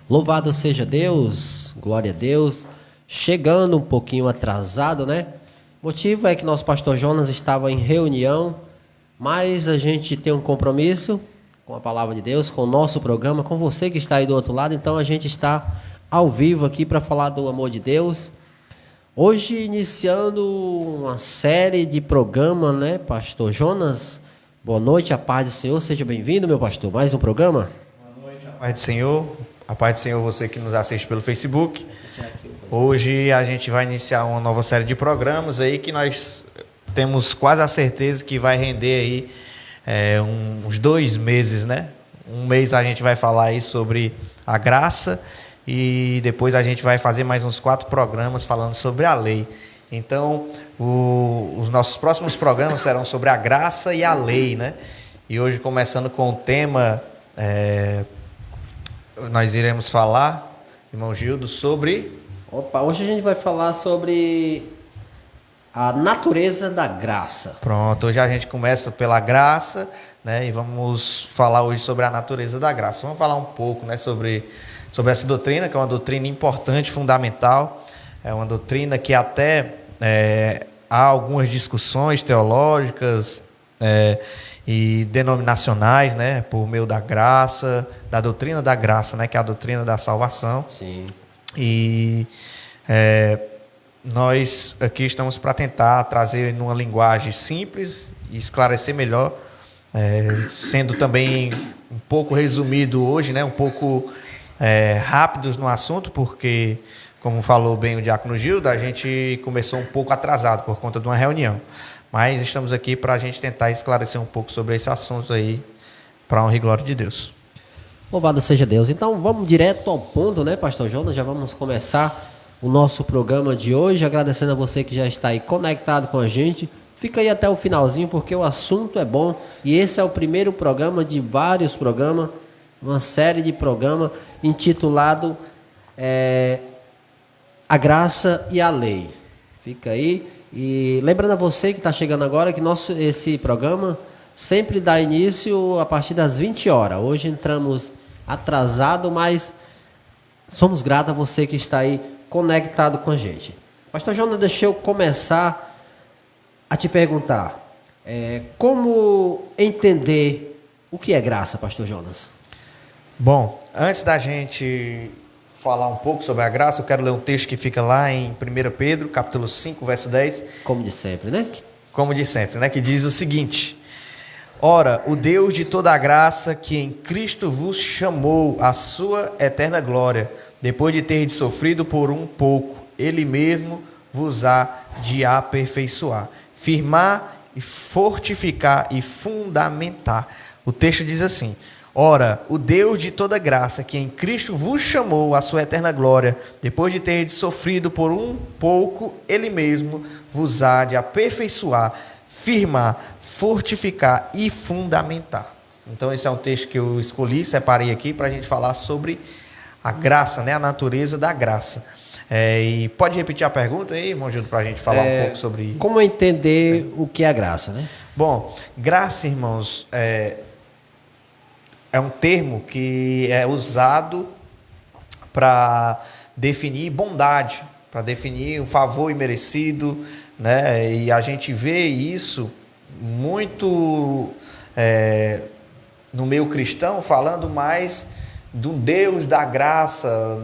Louvado seja Deus, glória a Deus. Chegando um pouquinho atrasado, né? O motivo é que nosso pastor Jonas estava em reunião, mas a gente tem um compromisso com a palavra de Deus, com o nosso programa, com você que está aí do outro lado. Então a gente está ao vivo aqui para falar do amor de Deus. Hoje iniciando uma série de programa, né, pastor Jonas? Boa noite, a paz do Senhor. Seja bem-vindo, meu pastor. Mais um programa? Boa noite, a paz do Senhor. A paz do Senhor, você que nos assiste pelo Facebook. Hoje a gente vai iniciar uma nova série de programas aí que nós temos quase a certeza que vai render aí uns 2 meses, né? Um mês a gente vai falar aí sobre a graça e depois a gente vai fazer mais uns 4 programas falando sobre a lei. Então, os nossos próximos programas serão sobre a graça e a lei, né? E hoje, começando com o tema, nós iremos falar, irmão Gildo, sobre... Hoje a gente vai falar sobre a natureza da graça. Pronto, hoje a gente começa pela graça, né? E vamos falar hoje sobre a natureza da graça. Vamos falar um pouco, né, sobre essa doutrina, que é uma doutrina importante, fundamental. É uma doutrina que até há algumas discussões teológicas e denominacionais, né, por meio da graça, da doutrina da graça, né, que é a doutrina da salvação. Sim. E nós aqui estamos para tentar trazer numa linguagem simples e esclarecer melhor, sendo também um pouco resumido hoje, né, um pouco rápidos no assunto, porque, como falou bem o diácono Gildo, a gente começou um pouco atrasado por conta de uma reunião. Mas estamos aqui para a gente tentar esclarecer um pouco sobre esse assunto aí, para a honra e glória de Deus. Louvado seja Deus. Então vamos direto ao ponto, né, pastor Jonas? Já vamos começar o nosso programa de hoje, agradecendo a você que já está aí conectado com a gente. Fica aí até o finalzinho, porque o assunto é bom. E esse é o primeiro programa de vários programas, uma série de programas intitulado A Graça e a Lei. Fica aí. E lembrando a você que está chegando agora que esse programa sempre dá início a partir das 20 horas. Hoje entramos atrasado, mas somos gratos a você que está aí conectado com a gente. Pastor Jonas, deixa eu começar a te perguntar. Como entender o que é graça, pastor Jonas? Bom, antes da gente falar um pouco sobre a graça, eu quero ler um texto que fica lá em 1 Pedro, capítulo 5, verso 10. Como de sempre, né? Como de sempre, né? Que diz o seguinte: Ora, o Deus de toda a graça, que em Cristo vos chamou à sua eterna glória, depois de ter sofrido por um pouco, Ele mesmo vos há de aperfeiçoar, firmar e fortificar e fundamentar. O texto diz assim: Ora, o Deus de toda graça, que em Cristo vos chamou à sua eterna glória, depois de ter sofrido por um pouco, Ele mesmo vos há de aperfeiçoar, firmar, fortificar e fundamentar. Então esse é um texto que eu escolhi, separei aqui para a gente falar sobre a graça, né? A natureza da graça. E pode repetir a pergunta aí, irmão Gildo, para a gente falar um pouco sobre... Como entender o que é a graça, né? Bom, graça, irmãos, é um termo que é usado para definir bondade, para definir um favor imerecido, né? E a gente vê isso muito no meio cristão, falando mais do Deus da graça,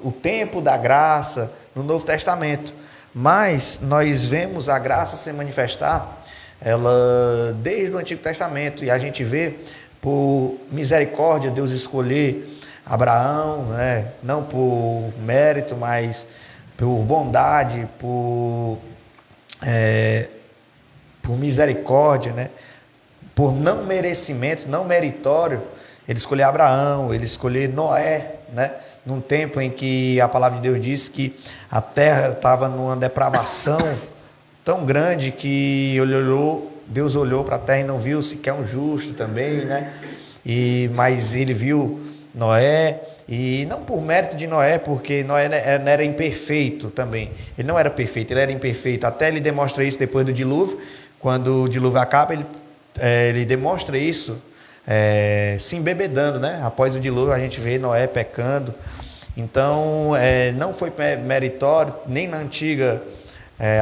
o tempo da graça, no Novo Testamento. Mas nós vemos a graça se manifestar ela desde o Antigo Testamento, e a gente vê por misericórdia Deus escolher Abraão, né? Não por mérito, mas por bondade, por misericórdia, né? Por não merecimento, não meritório, Ele escolheu Abraão, Ele escolheu Noé, né? Num tempo em que a palavra de Deus diz que a terra estava numa depravação tão grande que Deus olhou para a terra e não viu sequer um justo também, né? Mas Ele viu Noé, e não por mérito de Noé, porque Noé não era imperfeito também. Ele não era perfeito, ele era imperfeito. Até ele demonstra isso depois do dilúvio. Quando o dilúvio acaba, ele demonstra isso se embebedando, né? Após o dilúvio a gente vê Noé pecando. Então, não foi meritório, nem na antiga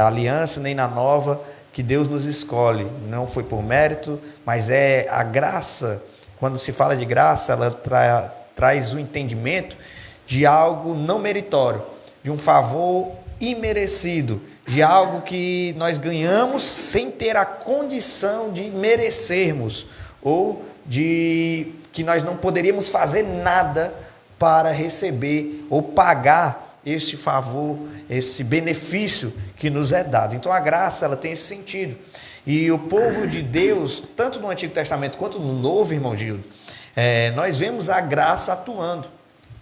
aliança, nem na nova, que Deus nos escolhe. Não foi por mérito, mas é a graça. Quando se fala de graça, ela traz o entendimento de algo não meritório, de um favor imerecido, de algo que nós ganhamos sem ter a condição de merecermos, ou de que nós não poderíamos fazer nada para receber ou pagar este favor, esse benefício que nos é dado. Então a graça, ela tem esse sentido. E o povo de Deus, tanto no Antigo Testamento quanto no Novo, irmão Gildo, nós vemos a graça atuando,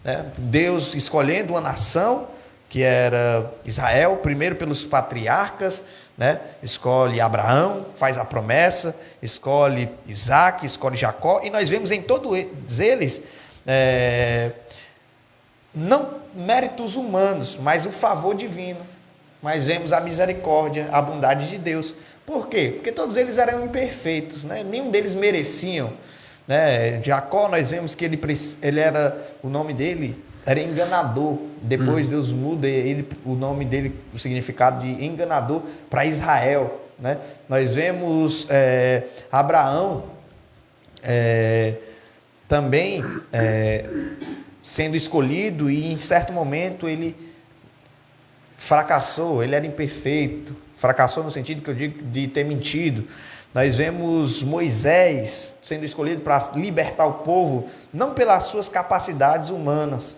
né? Deus escolhendo uma nação, que era Israel, primeiro pelos patriarcas, né? Escolhe Abraão, faz a promessa, escolhe Isaac, escolhe Jacó, e nós vemos em todos eles não méritos humanos, mas o favor divino. Mas vemos a misericórdia, a bondade de Deus. Por quê? Porque todos eles eram imperfeitos, né? Nenhum deles mereciam, né? Jacó, nós vemos que ele era, o nome dele era enganador. Depois Deus muda o nome dele, o significado de enganador, para Israel, né? Nós vemos Abraão também sendo escolhido, e em certo momento ele fracassou, ele era imperfeito, fracassou no sentido que eu digo de ter mentido. Nós vemos Moisés sendo escolhido para libertar o povo, não pelas suas capacidades humanas,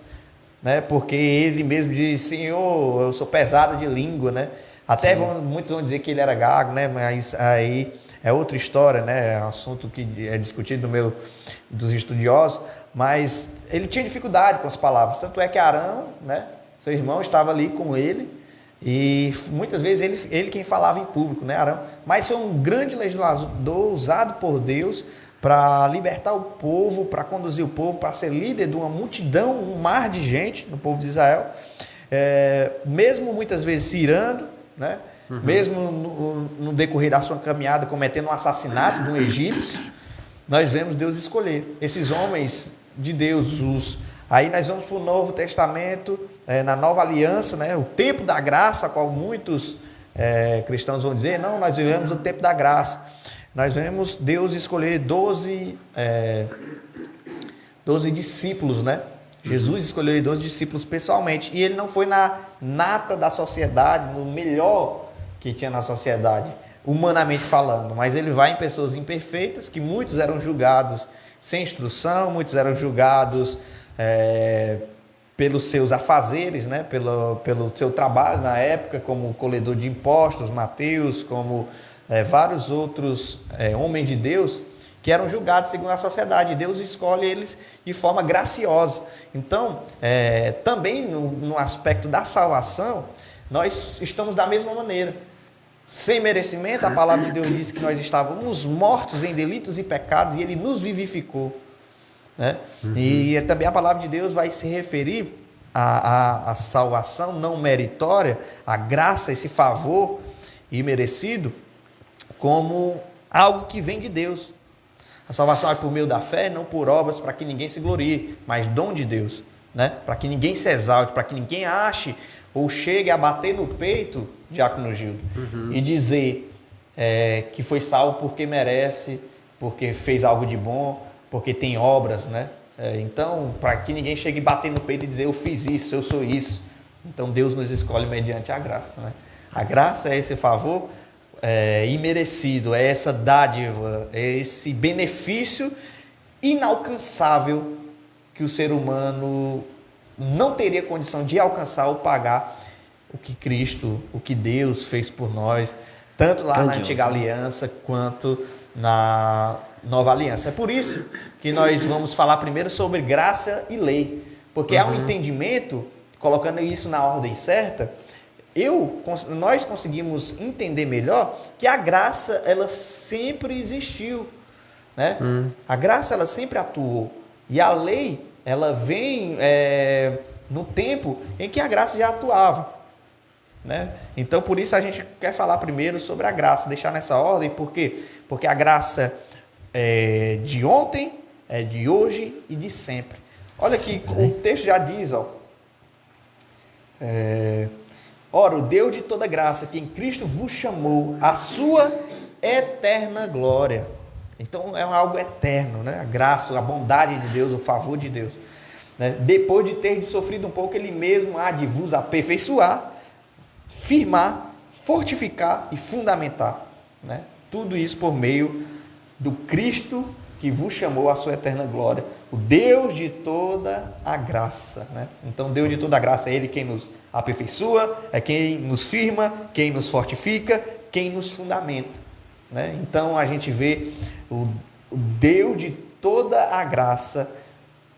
né? Porque ele mesmo diz: Senhor, eu sou pesado de língua, né? Até muitos vão dizer que ele era gago, né? Mas aí é outra história, né? É um assunto que é discutido dos estudiosos, mas ele tinha dificuldade com as palavras. Tanto é que Arão, né, seu irmão, estava ali com ele, e muitas vezes ele quem falava em público, né, Arão? Mas foi um grande legislador usado por Deus para libertar o povo, para conduzir o povo, para ser líder de uma multidão, um mar de gente no povo de Israel, mesmo muitas vezes se irando, né? Mesmo no decorrer da sua caminhada cometendo um assassinato de um egípcio, nós vemos Deus escolher esses homens de Deus. Aí nós vamos para o Novo Testamento, na Nova Aliança, né? O tempo da graça, a qual muitos cristãos vão dizer: não, nós vivemos o tempo da graça. Nós vemos Deus escolher 12 discípulos, né? Jesus escolheu 12 discípulos pessoalmente, e ele não foi na nata da sociedade, no melhor que tinha na sociedade, humanamente falando, mas ele vai em pessoas imperfeitas, que muitos eram julgados sem instrução, muitos eram julgados pelos seus afazeres, né? pelo seu trabalho na época, como colhedor de impostos, Mateus, como vários outros homens de Deus, que eram julgados segundo a sociedade. Deus escolhe eles de forma graciosa. Então, também no aspecto da salvação, nós estamos da mesma maneira. Sem merecimento, a palavra de Deus diz que nós estávamos mortos em delitos e pecados, e Ele nos vivificou, né? E também a palavra de Deus vai se referir à salvação não meritória, a graça, esse favor imerecido, como algo que vem de Deus. A salvação é por meio da fé, não por obras, para que ninguém se glorie, mas dom de Deus, né? Para que ninguém se exalte, para que ninguém ache ou chegue a bater no peito, Diácono Gildo, e dizer que foi salvo porque merece, porque fez algo de bom, porque tem obras, né? Então, para que ninguém chegue a bater no peito e dizer: eu fiz isso, eu sou isso. Então Deus nos escolhe mediante a graça, né? A graça é esse favor imerecido, é essa dádiva, é esse benefício inalcançável que o ser humano não teria condição de alcançar ou pagar o que Cristo, o que Deus fez por nós, tanto lá na Antiga Aliança quanto na Nova Aliança. É por isso que nós vamos falar primeiro sobre graça e lei, porque há um entendimento, colocando isso na ordem certa, nós conseguimos entender melhor que a graça, ela sempre existiu, né? A graça, ela sempre atuou, e a lei, ela vem no tempo em que a graça já atuava, né? Então, por isso a gente quer falar primeiro sobre a graça, deixar nessa ordem. Por quê? Porque a graça é de ontem, é de hoje e de sempre. Olha aqui, o texto já diz, ó. Ora, o Deus de toda graça, que em Cristo vos chamou a sua eterna glória. Então é algo eterno, né? A graça, a bondade de Deus, o favor de Deus. Né? Depois de ter sofrido um pouco, Ele mesmo há de vos aperfeiçoar, firmar, fortificar e fundamentar. Né? Tudo isso por meio do Cristo que vos chamou à sua eterna glória. O Deus de toda a graça. Né? Então, Deus de toda a graça é Ele quem nos aperfeiçoa, é quem nos firma, quem nos fortifica, quem nos fundamenta. Né? Então, a gente vê o Deus de toda a graça.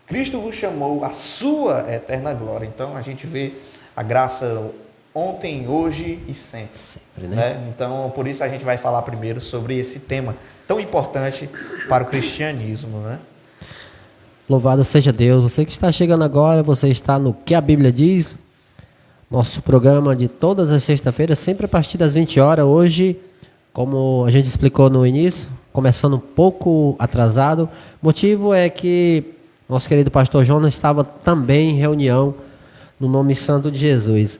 Cristo vos chamou à sua eterna glória. Então, a gente vê a graça ontem, hoje e sempre. Sempre, né? Né? Então, por isso a gente vai falar primeiro sobre esse tema tão importante para o cristianismo. Né? Louvado seja Deus. Você que está chegando agora, você está no Que a Bíblia Diz. Nosso programa de todas as sextas-feiras, sempre a partir das 20 horas. Hoje, como a gente explicou no início, começando um pouco atrasado. O motivo é que nosso querido pastor Jonas estava também em reunião no nome santo de Jesus.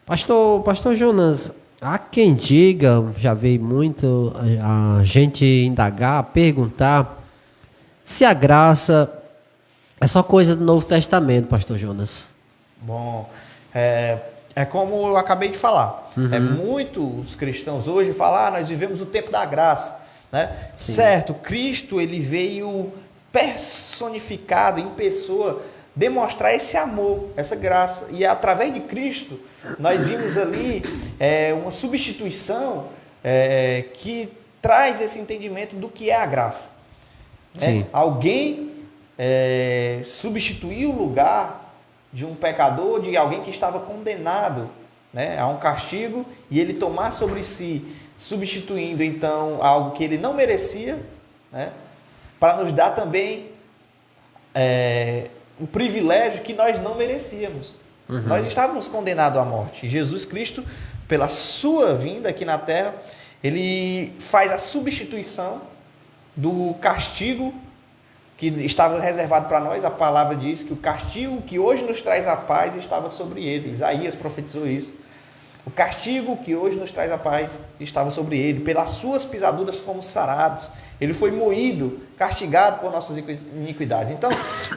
Pastor Jonas, há quem diga, já veio muito a gente indagar, perguntar, se a graça é só coisa do Novo Testamento, pastor Jonas. Bom, é como eu acabei de falar. Muitos cristãos hoje falam, nós vivemos o tempo da graça. Né? Certo, Cristo ele veio personificado em pessoa, demonstrar esse amor, essa graça. E através de Cristo, nós vimos ali uma substituição que traz esse entendimento do que é a graça. Né? Alguém substituir o lugar de um pecador, de alguém que estava condenado, né, a um castigo, e ele tomar sobre si, substituindo então algo que ele não merecia, né, para nos dar também o privilégio que nós não merecíamos. Nós estávamos condenados à morte. Jesus Cristo, pela sua vinda aqui na terra, ele faz a substituição do castigo que estava reservado para nós. A palavra diz que o castigo que hoje nos traz a paz estava sobre ele. Isaías profetizou isso. O castigo que hoje nos traz a paz estava sobre ele. Pelas suas pisaduras fomos sarados. Ele foi moído, castigado por nossas iniquidades. Então,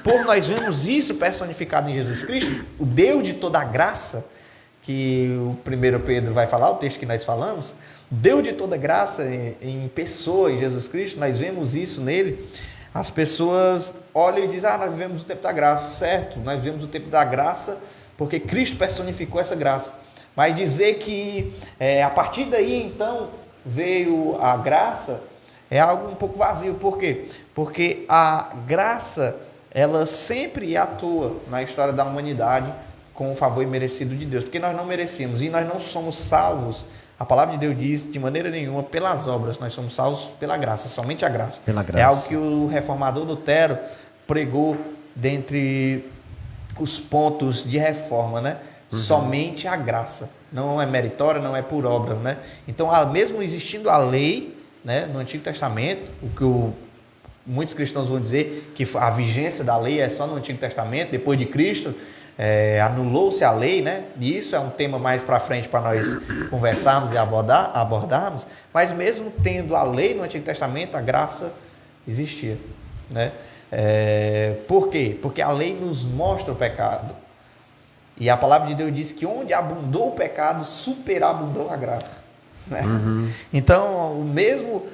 por nós vemos isso personificado em Jesus Cristo, o Deus de toda a graça, que o 1 Pedro vai falar, o texto que nós falamos, Deus de toda graça em pessoa, em Jesus Cristo, nós vemos isso nele. As pessoas olham e dizem, nós vivemos o tempo da graça. Certo, nós vivemos o tempo da graça porque Cristo personificou essa graça. Mas dizer que a partir daí então veio a graça é algo um pouco vazio. Por quê? Porque a graça ela sempre atua na história da humanidade com o favor imerecido de Deus, porque nós não merecíamos e nós não somos salvos. A palavra de Deus diz, de maneira nenhuma, pelas obras, nós somos salvos pela graça, somente a graça. Pela graça. É algo que o reformador Lutero pregou dentre os pontos de reforma, né? Somente a graça, não é meritória, não é por obras, né? Então, mesmo existindo a lei, né, no Antigo Testamento, o que muitos cristãos vão dizer que a vigência da lei é só no Antigo Testamento, depois de Cristo, anulou-se a lei, né? E isso é um tema mais para frente para nós conversarmos e abordarmos, mas mesmo tendo a lei no Antigo Testamento, a graça existia, né? Por quê? Porque a lei nos mostra o pecado. E a palavra de Deus diz que onde abundou o pecado, superabundou a graça. Né? Então, mesmo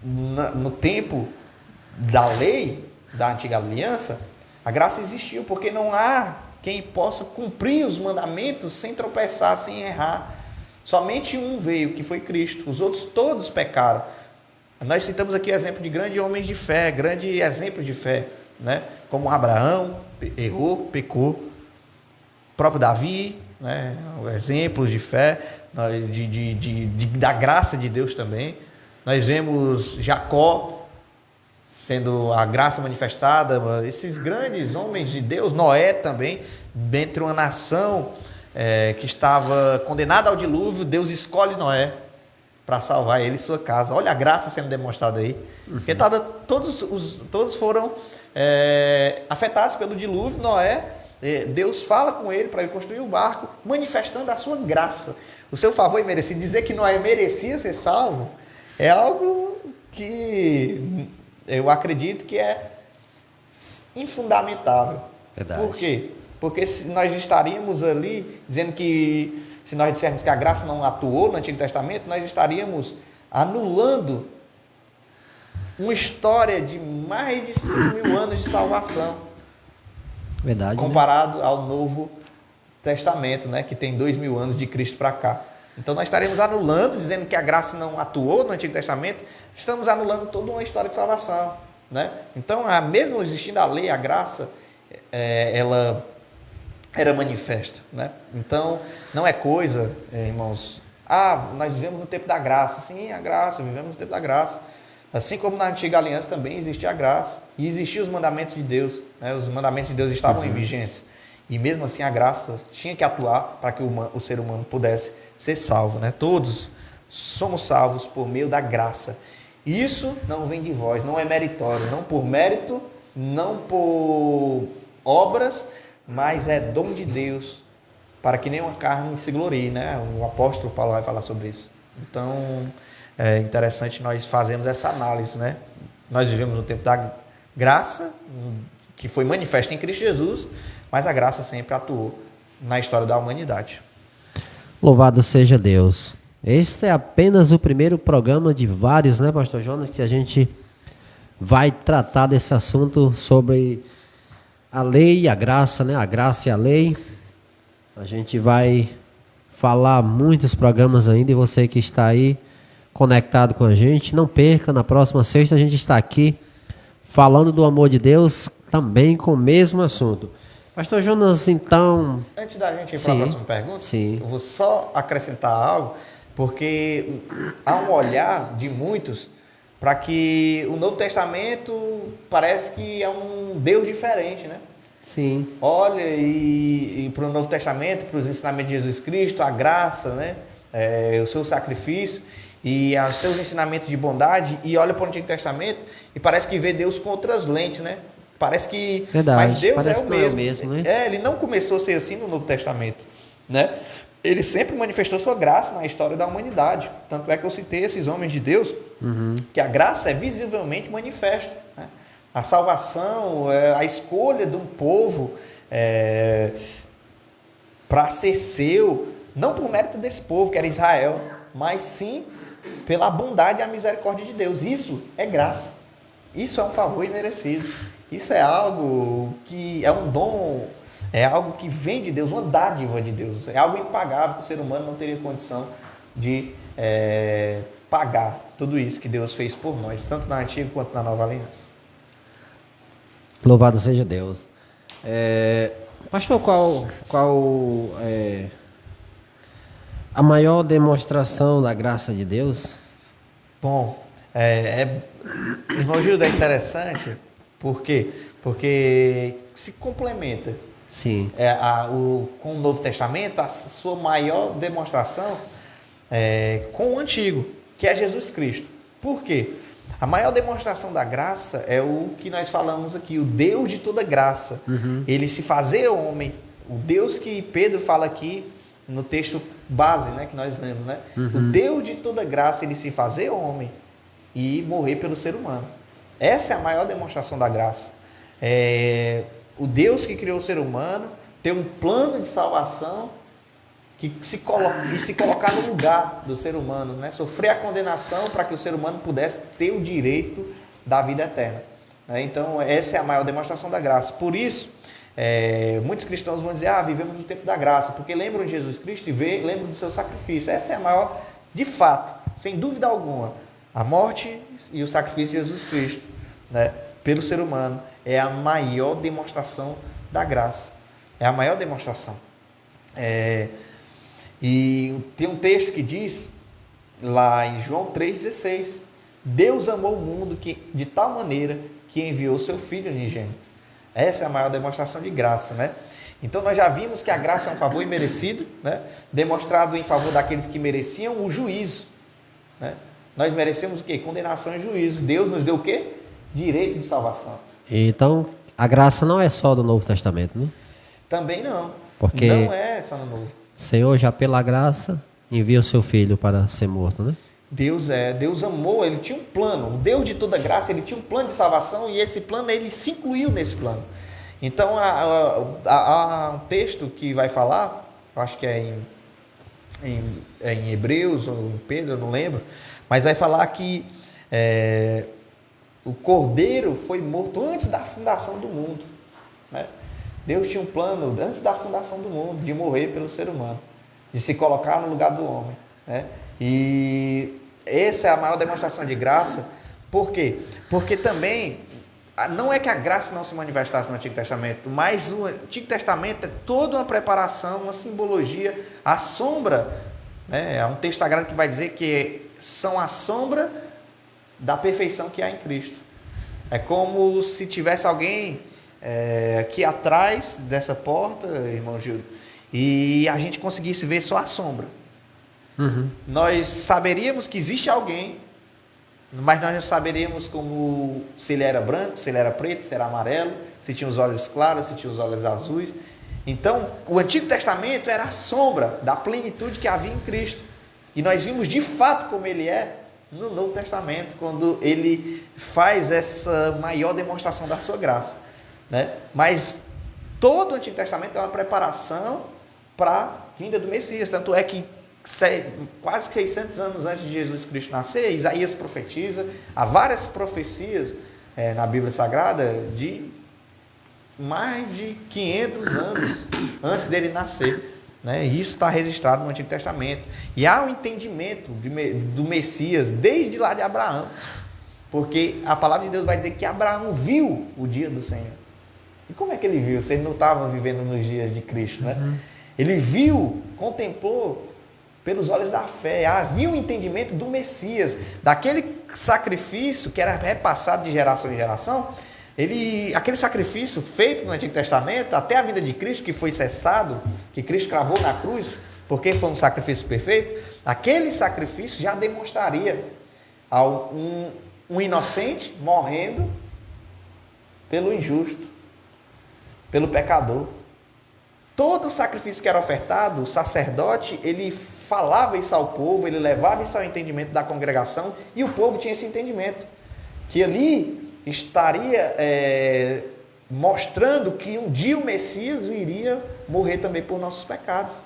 no tempo da lei, da antiga aliança, a graça existiu, porque não há quem possa cumprir os mandamentos sem tropeçar, sem errar. Somente um veio, que foi Cristo. Os outros todos pecaram. Nós citamos aqui exemplo de grandes homens de fé, grande exemplo de fé, né? Como Abraão, errou, pecou. O próprio Davi, né? Exemplos de fé, da graça de Deus também. Nós vemos Jacó sendo a graça manifestada, esses grandes homens de Deus, Noé também, dentre uma nação que estava condenada ao dilúvio, Deus escolhe Noé, para salvar ele e sua casa. Olha a graça sendo demonstrada aí. Porque todos foram afetados pelo dilúvio. Noé, Deus fala com ele para ele construir o barco, manifestando a sua graça, o seu favor imerecido. Dizer que Noé merecia ser salvo é algo que eu acredito que é infundamentável. Verdade. Por quê? Porque nós estaríamos ali dizendo que, se nós dissermos que a graça não atuou no Antigo Testamento, nós estaríamos anulando uma história de mais de 5.000 anos de salvação. Verdade. Comparado ao Novo Testamento, né, que tem 2.000 anos de Cristo para cá. Então nós estaremos anulando, dizendo que a graça não atuou no Antigo Testamento, estamos anulando toda uma história de salvação, né? Então, mesmo existindo a lei, a graça, ela era manifesta, né? Então, não é coisa, irmãos, nós vivemos no tempo da graça. Sim, a graça, vivemos no tempo da graça. Assim como na antiga aliança também existia a graça e existiam os mandamentos de Deus, né? Os mandamentos de Deus estavam em vigência. E mesmo assim a graça tinha que atuar para que o ser humano pudesse ser salvo, né? Todos somos salvos por meio da graça. Isso não vem de vós, não é meritório, não por mérito, não por obras, mas é dom de Deus, para que nenhuma carne se glorie, né? O apóstolo Paulo vai falar sobre isso. Então, é interessante nós fazermos essa análise, né? Nós vivemos no tempo da graça, que foi manifesta em Cristo Jesus, mas a graça sempre atuou na história da humanidade. Louvado seja Deus. Este é apenas o primeiro programa de vários, né, pastor Jonas, que a gente vai tratar desse assunto sobre a lei e a graça, né? A graça e a lei. A gente vai falar muitos programas ainda, e você que está aí conectado com a gente, não perca, na próxima sexta a gente está aqui falando do amor de Deus, também com o mesmo assunto. Pastor Jonas, então... Antes da gente ir para a próxima pergunta, eu vou só acrescentar algo, porque há um olhar de muitos para que o Novo Testamento parece que é um Deus diferente, né? Sim. Olha, e para o Novo Testamento, para os ensinamentos de Jesus Cristo, a graça, né? O seu sacrifício e os seus ensinamentos de bondade, e olha para o Antigo Testamento e parece que vê Deus com outras lentes, né? Parece que... Verdade. Mas Deus parece é o mesmo, né? Ele não começou a ser assim no Novo Testamento, né? Ele sempre manifestou sua graça na história da humanidade. Tanto é que eu citei esses homens de Deus, que a graça é visivelmente manifesta, né? A salvação, a escolha de um povo para ser seu, não por mérito desse povo, que era Israel, mas sim pela bondade e a misericórdia de Deus. Isso é graça. Isso é um favor imerecido. Isso é algo que é um dom, é algo que vem de Deus, uma dádiva de Deus. É algo impagável que o ser humano não teria condição de pagar tudo isso que Deus fez por nós, tanto na antiga quanto na nova aliança. Louvado seja Deus. Pastor, qual é a maior demonstração da graça de Deus? Bom, irmão Gildo, é interessante, por quê? Porque se complementa. Sim. Com o Novo Testamento, a sua maior demonstração com o Antigo, que é Jesus Cristo. Por quê? A maior demonstração da graça é o que nós falamos aqui, o Deus de toda graça. Ele se fazer homem, o Deus que Pedro fala aqui no texto base, né, que nós lemos, né? O Deus de toda graça, ele se fazer homem e morrer pelo ser humano. Essa é a maior demonstração da graça. O Deus que criou o ser humano ter um plano de salvação que se colocar no lugar do ser humano, né? Sofrer a condenação para que o ser humano pudesse ter o direito da vida eterna. Então, essa é a maior demonstração da graça. Por isso, muitos cristãos vão dizer, vivemos no tempo da graça, porque lembram de Jesus Cristo e lembram do seu sacrifício. Essa é a maior, de fato, sem dúvida alguma, a morte e o sacrifício de Jesus Cristo, né, pelo ser humano, é a maior demonstração da graça. É a maior demonstração. E tem um texto que diz, lá em João 3,16, Deus amou o mundo de tal maneira que enviou o seu Filho unigênito. Essa é a maior demonstração de graça, né? Então nós já vimos que a graça é um favor imerecido, né? Demonstrado em favor daqueles que mereciam o juízo. né? Nós merecemos o quê? Condenação e juízo. Deus nos deu o quê? Direito de salvação. Então, a graça não é só do Novo Testamento, né? Também não. Porque não é só no Novo. O Senhor, já pela graça, envia o seu filho para ser morto, né? Deus amou, ele tinha um plano. O Deus de toda graça, ele tinha um plano de salvação e esse plano, ele se incluiu nesse plano. Então, há um texto que vai falar, acho que é em Hebreus ou em Pedro, eu não lembro, mas vai falar que o Cordeiro foi morto antes da fundação do mundo, né? Deus tinha um plano antes da fundação do mundo de morrer pelo ser humano, de se colocar no lugar do homem, né? E essa é a maior demonstração de graça. Por quê? Porque também não é que a graça não se manifestasse no Antigo Testamento, mas o Antigo Testamento é toda uma preparação, uma simbologia, a sombra, né? Há um texto sagrado que vai dizer que são a sombra da perfeição que há em Cristo. É como se tivesse alguém aqui atrás dessa porta, irmão Júlio, e a gente conseguisse ver só a sombra. Uhum. Nós saberíamos que existe alguém, mas nós não saberíamos como se ele era branco, se ele era preto, se era amarelo, se tinha os olhos claros, se tinha os olhos azuis. Então, o Antigo Testamento era a sombra da plenitude que havia em Cristo. E nós vimos de fato como ele é no Novo Testamento, quando ele faz essa maior demonstração da sua graça, né? Mas todo o Antigo Testamento é uma preparação para a vinda do Messias. Tanto é que quase 600 anos antes de Jesus Cristo nascer, Isaías profetiza. Há várias profecias na Bíblia Sagrada de mais de 500 anos antes dele nascer, né? E isso está registrado no Antigo Testamento. E há um entendimento do Messias desde lá de Abraão, porque a palavra de Deus vai dizer que Abraão viu o dia do Senhor. E como é que ele viu se ele não estava vivendo nos dias de Cristo, né? Uhum. Ele viu, contemplou pelos olhos da fé, havia um entendimento do Messias, daquele sacrifício que era repassado de geração em geração. Aquele sacrifício feito no Antigo Testamento, até a vinda de Cristo, que foi cessado, que Cristo cravou na cruz, porque foi um sacrifício perfeito, aquele sacrifício já demonstraria um inocente morrendo pelo injusto, pelo pecador. Todo o sacrifício que era ofertado, o sacerdote, ele falava isso ao povo, ele levava isso ao entendimento da congregação, e o povo tinha esse entendimento, que ali estaria mostrando que um dia o Messias iria morrer também por nossos pecados.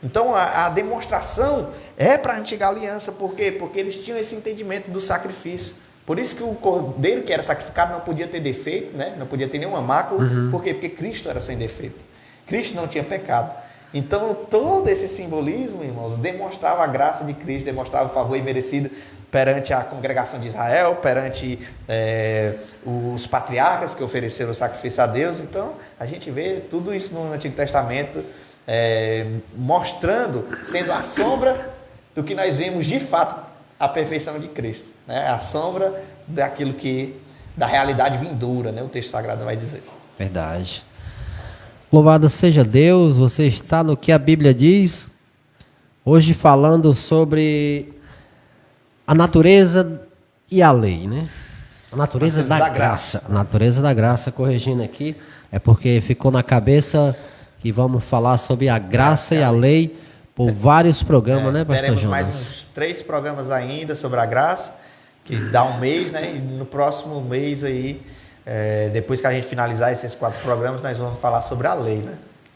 Então a demonstração é para a antiga aliança. Por quê? Porque eles tinham esse entendimento do sacrifício. Por isso que o cordeiro que era sacrificado não podia ter defeito, né? Não podia ter nenhuma mácula. Uhum. Por quê? Porque Cristo era sem defeito. Cristo não tinha pecado. Então todo esse simbolismo, irmãos, demonstrava a graça de Cristo, demonstrava o favor imerecido perante a congregação de Israel, perante os patriarcas que ofereceram o sacrifício a Deus. Então a gente vê tudo isso no Antigo Testamento, mostrando, sendo a sombra do que nós vemos de fato, a perfeição de Cristo, né? A sombra daquilo da realidade vindoura, né? O texto sagrado vai dizer. Verdade. Louvado seja Deus, você está no que a Bíblia diz, hoje falando sobre a natureza e a lei, né? A natureza da graça. A natureza da graça, corrigindo aqui, é porque ficou na cabeça que vamos falar sobre a graça e a lei por vários programas, né, pastor teremos Jonas? mais uns 3 programas ainda sobre a graça, que dá um mês, né? E no próximo mês aí, depois que a gente finalizar esses 4 programas, nós vamos falar sobre a lei, né?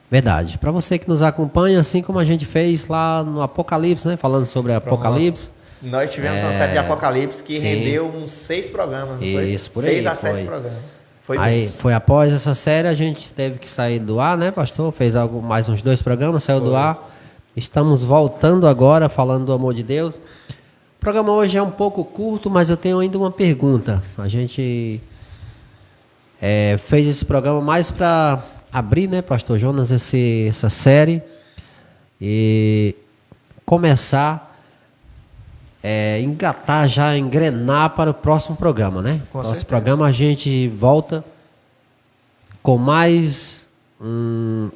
Verdade. Para você que nos acompanha, assim como a gente fez lá no Apocalipse, né? Falando sobre Apocalipse. Nós tivemos uma série de Apocalipse que sim. rendeu uns 6 programas, não foi? Isso, por aí. 6 a 7 programas. Aí, foi após essa série, a gente teve que sair do ar, né, pastor? Fez mais uns 2 programas, saiu do ar. Estamos voltando agora, falando do amor de Deus. O programa hoje é um pouco curto, mas eu tenho ainda uma pergunta. A gente fez esse programa mais para abrir, né, pastor Jonas, essa série e começar engatar, já engrenar para o próximo programa, né? Nosso programa a gente volta com mais um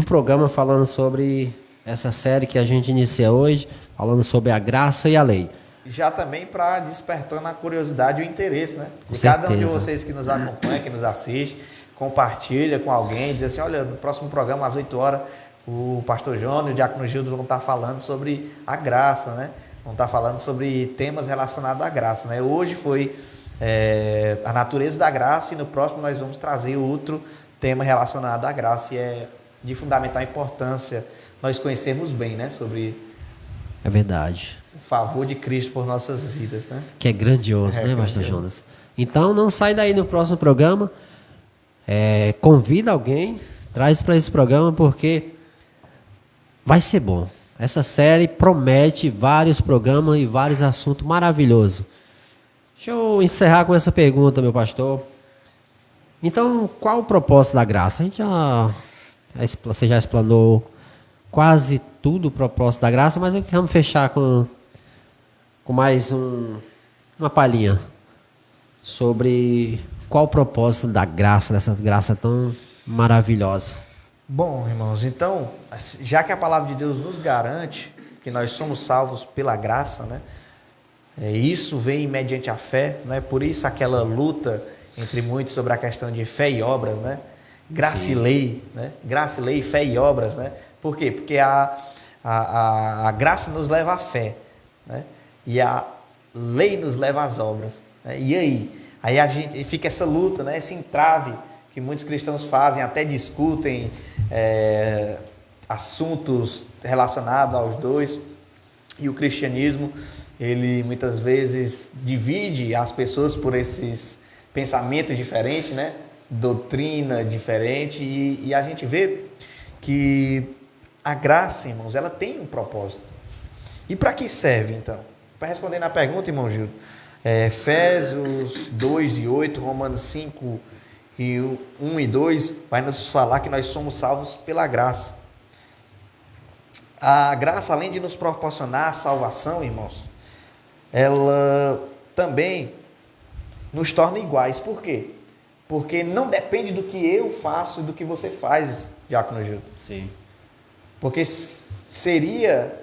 programa falando sobre essa série que a gente inicia hoje, falando sobre a graça e a lei. já também para despertando a curiosidade e o interesse, né? Com De cada um de certeza. vocês que nos acompanha, que nos assiste, compartilha com alguém, diz assim, olha, no próximo programa, às 8 horas, o pastor João e o diácono Gildo vão estar falando sobre a graça, né? Vão estar falando sobre temas relacionados à graça, né? Hoje foi a natureza da graça e no próximo nós vamos trazer outro tema relacionado à graça e é de fundamental importância nós conhecermos bem, né? Sobre É verdade. o favor de Cristo por nossas vidas, né? Que é grandioso, né, pastor grandioso. Jonas? Então, não sai daí no próximo programa. Convida alguém, traz para esse programa, porque vai ser bom. Essa série promete vários programas e vários assuntos maravilhosos. Deixa eu encerrar com essa pergunta, meu pastor. Então, qual o propósito da graça? Você já explanou quase tudo o propósito da graça, mas vamos fechar com mais uma palhinha sobre qual o propósito da graça, dessa graça tão maravilhosa. Bom, irmãos, então, já que a palavra de Deus nos garante que nós somos salvos pela graça, né? Isso vem mediante a fé, né? Por isso aquela luta entre muitos sobre a questão de fé e obras, né? Graça e lei, né? Graça e lei, fé e obras, né? Por quê? Porque a graça nos leva à fé, né? E a lei nos leva às obras, né? E aí? Aí a gente fica essa luta, né? Esse entrave que muitos cristãos fazem, até discutem assuntos relacionados aos dois. E o cristianismo, ele muitas vezes divide as pessoas por esses pensamentos diferentes, né? Doutrina diferente, e a gente vê que a graça, irmãos, ela tem um propósito. E para que serve, então? Para responder na pergunta, irmão Gildo, Efésios 2 e 8, Romanos 5 e 1 e 2, vai nos falar que nós somos salvos pela graça. A graça, além de nos proporcionar a salvação, irmãos, ela também nos torna iguais. Por quê? Porque não depende do que eu faço e do que você faz, diácono Gildo. Sim. Porque seria,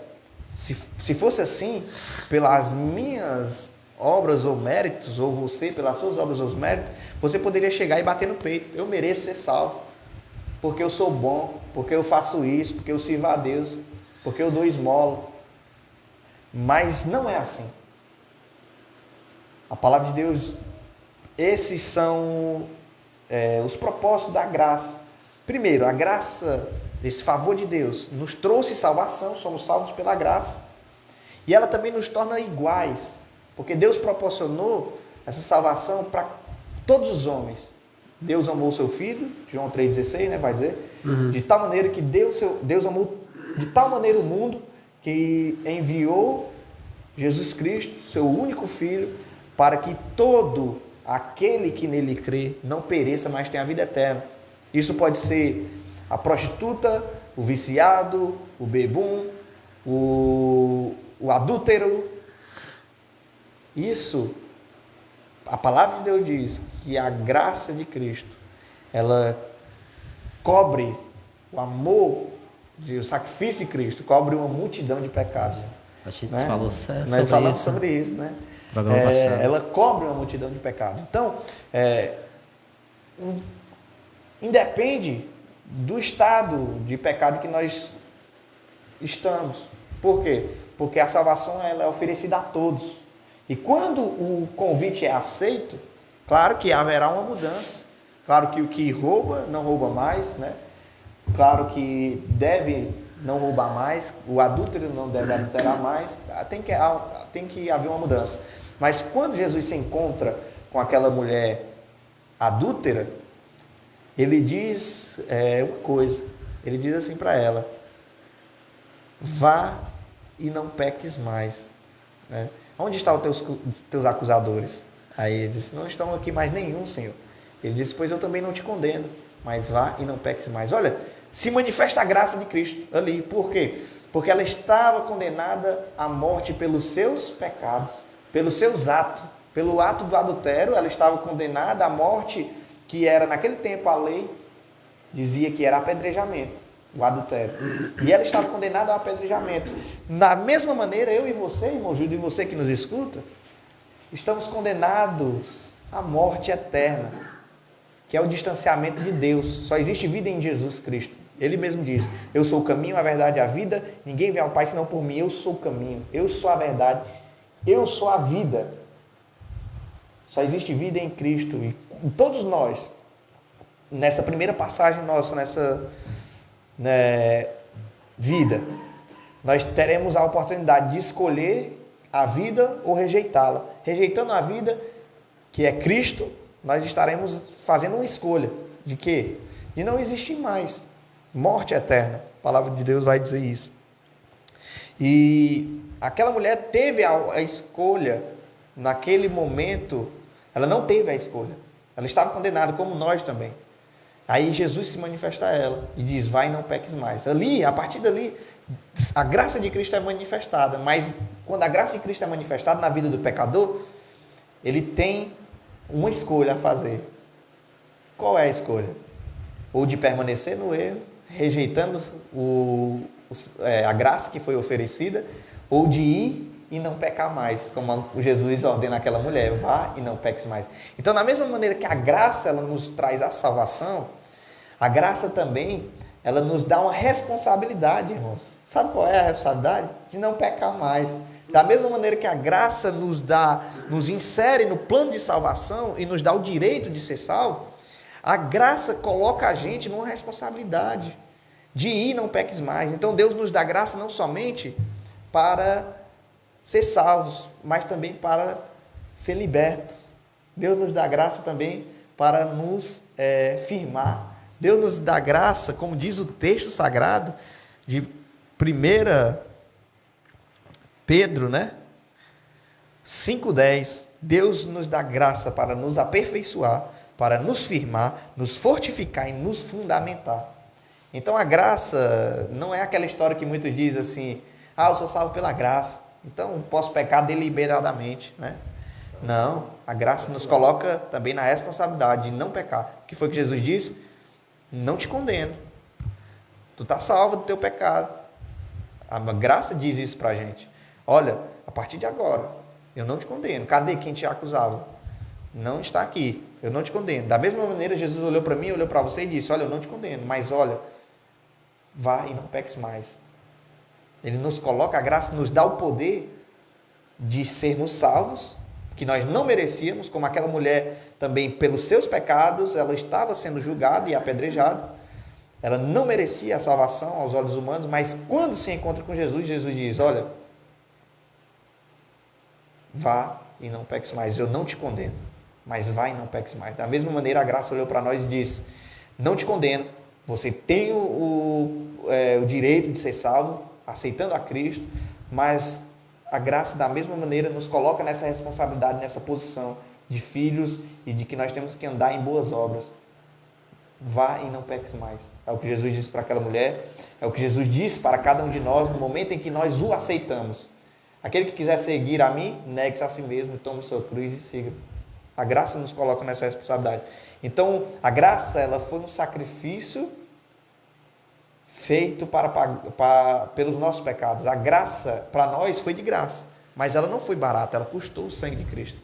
se fosse assim, pelas minhas obras ou méritos, ou você pelas suas obras ou méritos, você poderia chegar e bater no peito. Eu mereço ser salvo, porque eu sou bom, porque eu faço isso, porque eu sirvo a Deus, porque eu dou esmola. Mas não é assim. A palavra de Deus, esses são os propósitos da graça. Primeiro, a graça, esse favor de Deus, nos trouxe salvação, somos salvos pela graça. E ela também nos torna iguais, porque Deus proporcionou essa salvação para todos os homens. Deus amou o seu Filho, João 3,16, né, vai dizer, de tal maneira que Deus amou de tal maneira o mundo que enviou Jesus Cristo, seu único Filho, para que todo aquele que nele crê não pereça, mas tenha a vida eterna. Isso pode ser a prostituta, o viciado, o bebum, o adúltero. Isso, a palavra de Deus diz que a graça de Cristo, ela cobre o amor, o sacrifício de Cristo, cobre uma multidão de pecados. A gente né? falou sobre Nós falamos isso. sobre isso, né? Programa passado. Ela cobre uma multidão de pecados. Então, independe do estado de pecado que nós estamos. Por quê? Porque a salvação ela é oferecida a todos. E quando o convite é aceito, claro que haverá uma mudança. Claro que o que rouba, não rouba mais, né? Claro que deve não roubar mais, o adúltero não deve adulterar mais, tem que haver uma mudança. Mas quando Jesus se encontra com aquela mulher adúltera, ele diz uma coisa, ele diz assim para ela: vá e não peques mais. Né? Onde estão os teus acusadores? Aí ele disse: não estão aqui mais nenhum, Senhor. Ele disse: pois eu também não te condeno, mas vá e não peques mais. Olha, se manifesta a graça de Cristo ali. Por quê? Porque ela estava condenada à morte pelos seus pecados, pelos seus atos. Pelo ato do adultério, ela estava condenada à morte, que era, naquele tempo, a lei dizia que era apedrejamento. o adultério. E ela estava condenada ao apedrejamento. Da mesma maneira, eu e você, irmão Júlio, e você que nos escuta, estamos condenados à morte eterna, que é o distanciamento de Deus. Só existe vida em Jesus Cristo. Ele mesmo diz: eu sou o caminho, a verdade e a vida, ninguém vem ao Pai senão por mim. Eu sou o caminho, eu sou a verdade, eu sou a vida. Só existe vida em Cristo. E todos nós, nessa primeira passagem nossa, nessa vida, nós teremos a oportunidade de escolher a vida ou rejeitá-la. Rejeitando a vida, que é Cristo, nós estaremos fazendo uma escolha de quê? De não existir mais. Morte eterna. A palavra de Deus vai dizer isso. E aquela mulher teve a escolha naquele momento. Ela não teve a escolha. Ela estava condenada, como nós também. Aí Jesus se manifesta a ela e diz: vai e não peques mais. Ali, a partir dali, a graça de Cristo é manifestada. Mas quando a graça de Cristo é manifestada na vida do pecador, ele tem uma escolha a fazer. Qual é a escolha? Ou de permanecer no erro, rejeitando a graça que foi oferecida, ou de ir e não pecar mais, como Jesus ordena àquela mulher: vá e não peques mais. Então, da mesma maneira que a graça ela nos traz a salvação, a graça também ela nos dá uma responsabilidade, irmãos. Sabe qual é a responsabilidade? De não pecar mais. Da mesma maneira que a graça nos insere no plano de salvação e nos dá o direito de ser salvo, a graça coloca a gente numa responsabilidade de ir e não peques mais. Então Deus nos dá graça não somente para ser salvos, mas também para ser libertos. Deus nos dá graça também para nos firmar. Deus nos dá graça, como diz o texto sagrado de 1 Pedro, 5,10. Deus nos dá graça para nos aperfeiçoar, para nos firmar, nos fortificar e nos fundamentar. Então a graça não é aquela história que muitos dizem assim: eu sou salvo pela graça, então posso pecar deliberadamente, Não, a graça nos coloca também na responsabilidade de não pecar. O que foi que Jesus disse? Não te condeno. Tu está salvo do teu pecado. A graça diz isso para a gente. Olha, a partir de agora, eu não te condeno. Cadê quem te acusava? Não está aqui. Eu não te condeno. Da mesma maneira, Jesus olhou para mim, olhou para você e disse: olha, eu não te condeno, mas olha, vá e não peques mais. Ele nos coloca, a graça nos dá o poder de sermos salvos, que nós não merecíamos, como aquela mulher também, pelos seus pecados, ela estava sendo julgada e apedrejada. Ela não merecia a salvação aos olhos humanos, mas quando se encontra com Jesus, Jesus diz: olha, vá e não peques mais. Eu não te condeno, mas vá e não peques mais. Da mesma maneira, a graça olhou para nós e disse: não te condeno, você tem o direito de ser salvo, aceitando a Cristo, mas a graça, da mesma maneira, nos coloca nessa responsabilidade, nessa posição de filhos e de que nós temos que andar em boas obras. Vá e não peques mais. É o que Jesus disse para aquela mulher, é o que Jesus disse para cada um de nós no momento em que nós o aceitamos. Aquele que quiser seguir a mim, negue-se a si mesmo, tome sua cruz e siga. A graça nos coloca nessa responsabilidade. Então, a graça, ela foi um sacrifício feito pelos nossos pecados. A graça, para nós, foi de graça, mas ela não foi barata, ela custou o sangue de Cristo.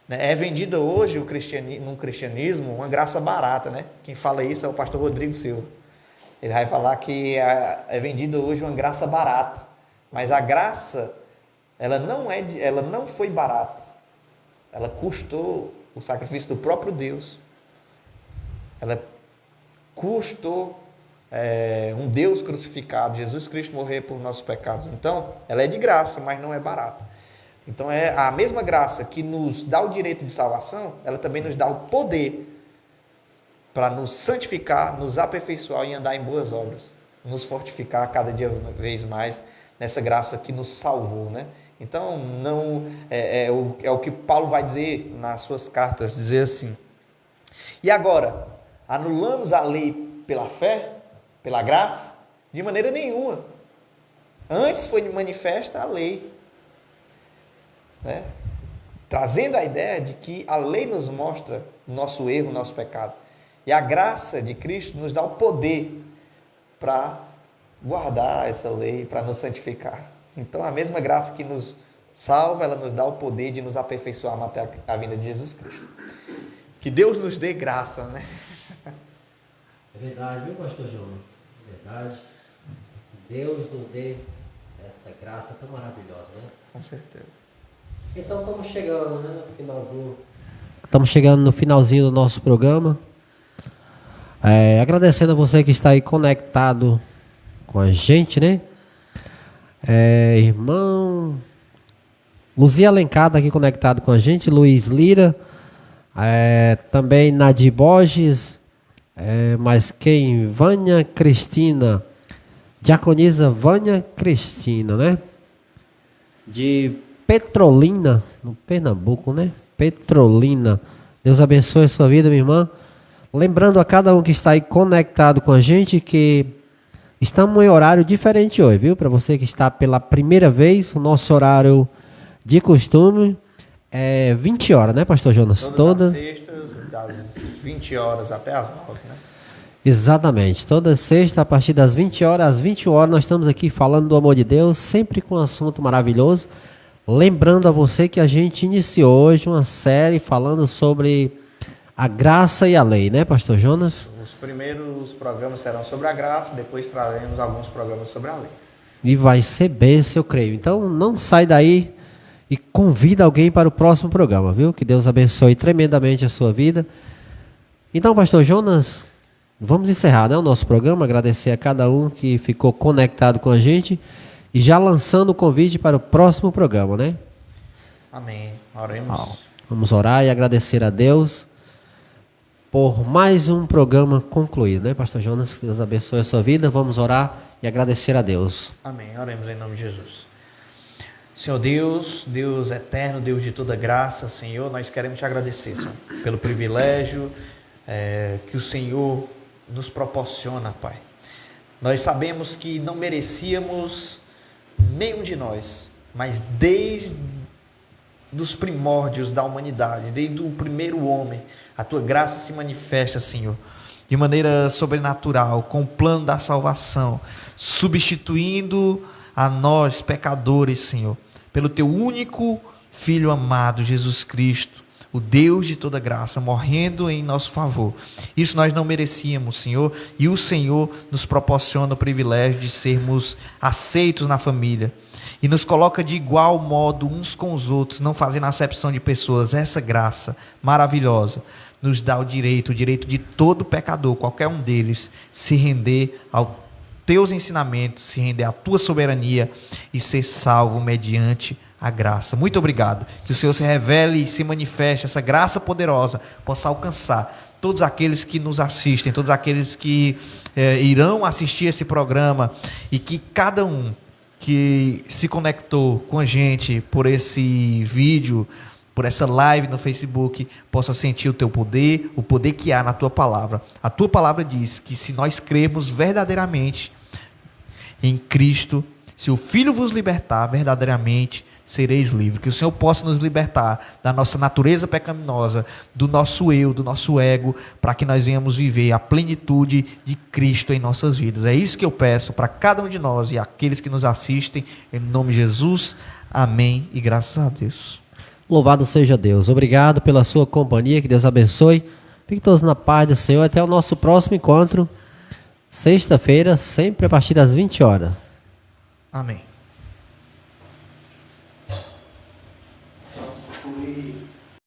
É vendida hoje no cristianismo uma graça barata, Quem fala isso é o pastor Rodrigo Silva. Ele vai falar que é vendida hoje uma graça barata, mas a graça, ela não foi barata. Ela custou o sacrifício do próprio Deus. Ela custou um Deus crucificado, Jesus Cristo morrer por nossos pecados. Então, ela é de graça, mas não é barata. Então, é a mesma graça que nos dá o direito de salvação, ela também nos dá o poder para nos santificar, nos aperfeiçoar e andar em boas obras, nos fortificar cada dia vez mais nessa graça que nos salvou, Então, não é o que Paulo vai dizer nas suas cartas, dizer assim: e agora, anulamos a lei pela fé, pela graça? De maneira nenhuma. Antes foi manifesta a lei, trazendo a ideia de que a lei nos mostra o nosso erro, o nosso pecado. E a graça de Cristo nos dá o poder para guardar essa lei para nos santificar. Então, a mesma graça que nos salva, ela nos dá o poder de nos aperfeiçoar até a vinda de Jesus Cristo. Que Deus nos dê graça, né? É verdade, viu, pastor Jonas? É verdade. Deus nos dê essa graça tão maravilhosa, né? Com certeza. Então estamos chegando, né, no finalzinho. Estamos chegando no finalzinho do nosso programa. Agradecendo a você que está aí conectado com a gente, né? Irmão Luzia Alencar está aqui conectado com a gente, Luiz Lira, também Nadir Borges, mas quem? Vânia Cristina, Diaconisa Vânia Cristina, né? De Petrolina, no Pernambuco, né? Petrolina. Deus abençoe a sua vida, minha irmã. Lembrando a cada um que está aí conectado com a gente que estamos em horário diferente hoje, viu? Para você que está pela primeira vez, o nosso horário de costume é 20 horas, né, pastor Jonas? Todas as sextas, das 20 horas até as 9, né? Exatamente. Toda sexta, a partir das 20 horas às 21 horas, nós estamos aqui falando do amor de Deus, sempre com um assunto maravilhoso. Lembrando a você que a gente iniciou hoje uma série falando sobre a graça e a lei, né, pastor Jonas? Os primeiros programas serão sobre a graça, depois traremos alguns programas sobre a lei. E vai ser bênção, eu creio. Então não sai daí e convida alguém para o próximo programa, viu? Que Deus abençoe tremendamente a sua vida. Então, pastor Jonas, vamos encerrar, né, o nosso programa, agradecer a cada um que ficou conectado com a gente e já lançando o convite para o próximo programa, né? Amém. Oremos. Vamos orar e agradecer a Deus por mais um programa concluído, né, pastor Jonas? Que Deus abençoe a sua vida. Vamos orar e agradecer a Deus. Amém. Oremos em nome de Jesus. Senhor Deus, Deus eterno, Deus de toda graça, Senhor, nós queremos te agradecer, Senhor, pelo privilégio que o Senhor nos proporciona, Pai. Nós sabemos que não merecíamos nenhum de nós, mas desde os primórdios da humanidade, desde o primeiro homem, a tua graça se manifesta, Senhor, de maneira sobrenatural, com o plano da salvação, substituindo a nós, pecadores, Senhor, pelo teu único Filho amado, Jesus Cristo, o Deus de toda graça, morrendo em nosso favor. Isso nós não merecíamos, Senhor, e o Senhor nos proporciona o privilégio de sermos aceitos na família, e nos coloca de igual modo uns com os outros, não fazendo acepção de pessoas. Essa graça maravilhosa nos dá o direito de todo pecador, qualquer um deles, se render aos teus ensinamentos, se render à tua soberania e ser salvo mediante a graça. Muito obrigado. Que o Senhor se revele e se manifeste, essa graça poderosa possa alcançar todos aqueles que nos assistem, todos aqueles que irão assistir esse programa, e que cada um que se conectou com a gente por esse vídeo, por essa live no Facebook, possa sentir o teu poder, o poder que há na tua palavra. A tua palavra diz que se nós crermos verdadeiramente em Cristo, se o Filho vos libertar, verdadeiramente sereis livres. Que o Senhor possa nos libertar da nossa natureza pecaminosa, do nosso eu, do nosso ego, para que nós venhamos viver a plenitude de Cristo em nossas vidas. É isso que eu peço para cada um de nós e aqueles que nos assistem, em nome de Jesus. Amém e graças a Deus. Louvado seja Deus. Obrigado pela sua companhia, que Deus abençoe. Fiquem todos na paz do Senhor. Até o nosso próximo encontro, sexta-feira, sempre a partir das 20 horas. Amém.